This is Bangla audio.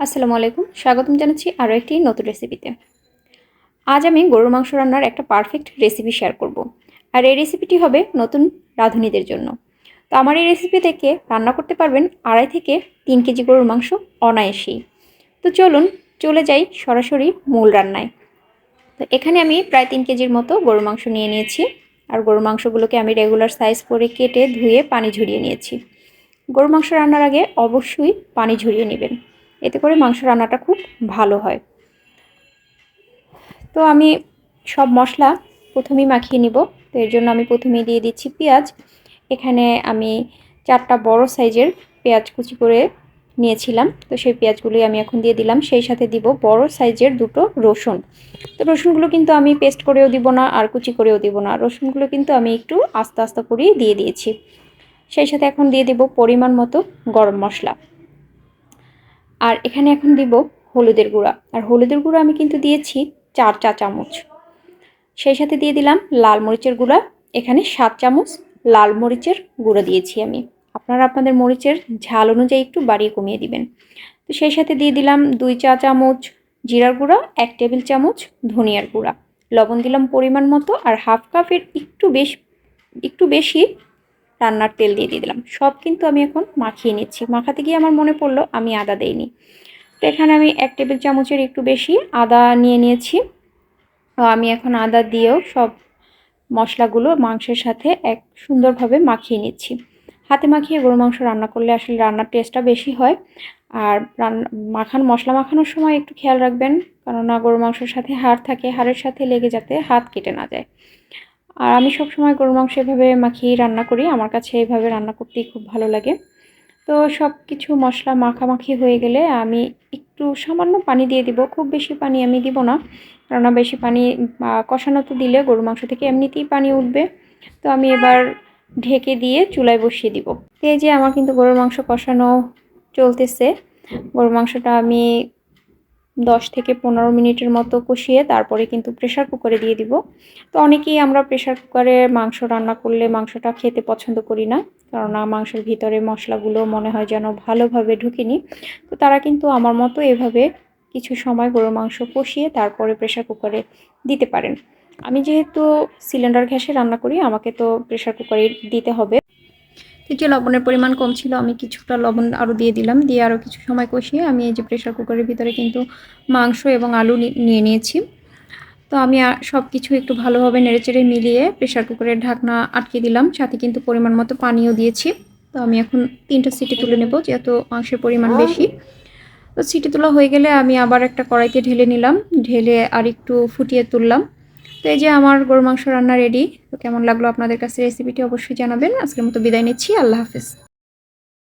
আসসালামু আলাইকুম, স্বাগতম জানাচ্ছি আরও একটি নতুন রেসিপিতে। আজ আমি গরুর মাংস রান্নার একটা পারফেক্ট রেসিপি শেয়ার করব। আর এই রেসিপিটি হবে নতুন রাঁধুনিদের জন্য। তো আমার এই রেসিপি থেকে রান্না করতে পারবেন 2.5 থেকে 3 কেজি গরুর মাংস অনায়াসেই। তো চলুন চলে যাই সরাসরি মূল রান্নায়। তো এখানে আমি প্রায় 3 কেজির মতো গরুর মাংস নিয়ে নিয়েছি। আর গরুর মাংসগুলোকে আমি রেগুলার সাইজ করে কেটে ধুয়ে পানি ঝরিয়ে নিয়েছি। গরুর মাংস রান্নার আগে অবশ্যই পানি ঝরিয়ে নেবেন, এতে করে মাংস রান্নাটা খুব ভালো হয়। তো আমি সব মশলা প্রথমেই মাখিয়ে নিব। তো এর জন্য আমি প্রথমেই দিয়ে দিচ্ছি পেঁয়াজ। এখানে আমি 4টা বড় সাইজের পেঁয়াজ কুচি করে নিয়েছিলাম, তো সেই পেঁয়াজগুলোই আমি এখন দিয়ে দিলাম। সেই সাথে দিব বড় সাইজের 2টো রসুন। তো রসুনগুলো কিন্তু আমি পেস্ট করেও দিব না আর কুচি করেও দিব না, রসুনগুলো কিন্তু আমি একটু আস্তে আস্তে করেই দিয়ে দিয়েছি। সেই সাথে এখন দিয়ে দিব পরিমাণ মতো গরম মশলা। আর এখানে এখন দিব হলুদের গুঁড়া। আর হলুদের গুঁড়া আমি কিন্তু দিয়েছি 4 চা চামচ। সেই সাথে দিয়ে দিলাম লাল মরিচের গুঁড়া। এখানে 7 চামচ লাল মরিচের গুঁড়া দিয়েছি আমি। আপনারা আপনাদের মরিচের ঝাল অনুযায়ী একটু বাড়িয়ে কমিয়ে দিবেন। তো সেই সাথে দিয়ে দিলাম 2 চা চামচ জিরার গুঁড়া, 1 টেবিল চামচ ধনিয়ার গুঁড়া। লবণ দিলাম পরিমাণ মতো, আর হাফ কাপের একটু বেশি রান্নার তেল দিয়ে দিলাম। সব কিন্তু আমি এখন মাখিয়ে নিচ্ছি। মাখাতে গিয়ে আমার মনে পড়লো আমি আদা দেইনি। তো এখানে আমি 1 টেবিল চামচের একটু বেশি আদা নিয়ে নিয়েছি। আমি এখন আদা দিয়েও সব মশলাগুলো মাংসের সাথে এক সুন্দরভাবে মাখিয়ে নিচ্ছি। হাতে মাখিয়ে গরুর মাংস রান্না করলে আসলে রান্নার টেস্টটা বেশি হয়। আর মশলা মাখানোর সময় একটু খেয়াল রাখবেন, কেননা গরুর মাংসের সাথে হাড় থাকে, হাড়ের সাথে লেগে যাতে হাত কেটে না যায়। আর আমি সবসময় গরুর মাংস এভাবে মাখিয়ে রান্না করি, আমার কাছে এভাবে রান্না করতেই খুব ভালো লাগে। তো সব কিছু মশলা মাখামাখি হয়ে গেলে আমি একটু সামান্য পানি দিয়ে দিব। খুব বেশি পানি আমি দিব না, কেননা বেশি পানি কষানোতে দিলে গরুর মাংস থেকে এমনিতেই পানি উঠবে। তো আমি এবার ঢেকে দিয়ে চুলায় বসিয়ে দিব। এই যে আমার কিন্তু গরুর মাংস কষানো চলতেছে। গরুর মাংসটা আমি 10 থেকে 15 মিনিটের মতো কষিয়ে তারপরে কিন্তু প্রেশার কুকারে দিয়ে দিব। তো অনেকেই আমরা প্রেশার কুকারে মাংস রান্না করলে মাংসটা খেতে পছন্দ করি না, কেননা মাংসের ভিতরে মশলাগুলো মনে হয় যেন ভালোভাবে ঢুকেনি। তো তারা কিন্তু আমার মতো এভাবে কিছু সময় গরুর মাংস কষিয়ে তারপরে প্রেশার কুকারে দিতে পারেন। আমি যেহেতু সিলিন্ডার গ্যাসে রান্না করি, আমাকে তো প্রেশার কুকারে দিতে হবে। যে লবণের পরিমাণ কম ছিল, আমি কিছুটা লবণ আরও দিয়ে দিলাম। দিয়ে আরও কিছু সময় কষিয়ে আমি এই যে প্রেশার কুকারের ভিতরে কিন্তু মাংস এবং আলু নিয়ে নিয়েছি। তো আমি সব কিছু একটু ভালোভাবে নেড়েচেড়ে মিলিয়ে প্রেশার কুকারের ঢাকনা আটকে দিলাম, সাথে কিন্তু পরিমাণ মতো পানিও দিয়েছি। তো আমি এখন 3টা সিটি তুলে নেব, যেহেতু মাংসের পরিমাণ বেশি। তো সিটি তোলা হয়ে গেলে আমি আবার একটা কড়াইতে ঢেলে নিলাম, ঢেলে আর একটু ফুটিয়ে তুললাম। তো এই যে আমার গরুর মাংস রান্না রেডি। তো কেমন লাগলো আপনাদের কাছে রেসিপিটি অবশ্যই জানাবেন। আজকের মতো বিদায় নিচ্ছি। আল্লাহ হাফেজ।